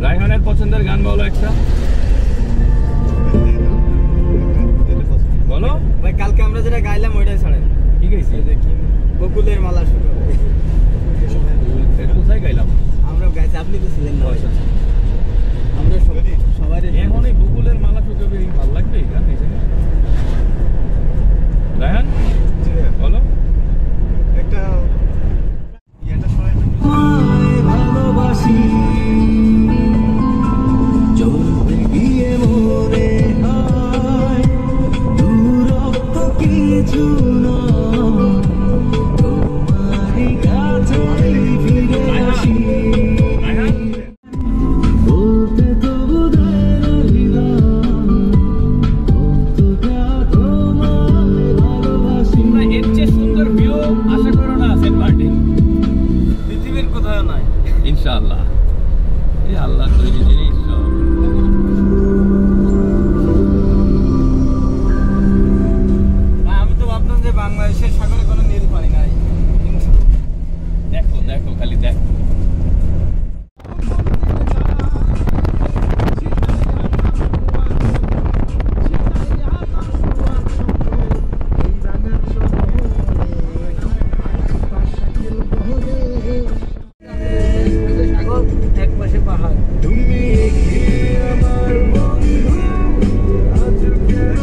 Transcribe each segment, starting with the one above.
রায়হানের পছন্দের গান বলো একটা, বলো ভাই। কালকে আমরা যেটা গাইলাম ওইটাই ছাড়েন। কি গাইছি? বকুলের মালা শুরু। এটা কোথায় গাইলাম? আমরা গাইছি, আপনি তো ছিলেন না। আমরা সবাই এখন এই বকুলের মালা শুকাবে, ভালো লাগবে এই গান। রায়হান বলো একটা ভালোবাসি চলতে গিয়ে মনে হয় দূরত্ব কিছু তোমারই কাছে ফিরে আসি বলতে তো এর চেয়ে সুন্দর ভিউ আশা করো না সেন্ট মার্টিন পৃথিবীর কোথাও নাই ইনশাআল্লাহ। এই আল্লাহ তৈরি জিনিস সব। আমি তো ভাবতাম যে বাংলাদেশের সাগরে কোনো নীল পানি নাই। দেখো দেখো খালি দেখো। এক পাশে পাহাড়। তুমি আমার বন্ধু আজ কেন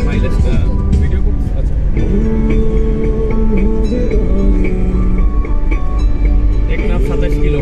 মাইলেজটা ভিডিও করতে আচ্ছা টেকনাফ 27 কিলো।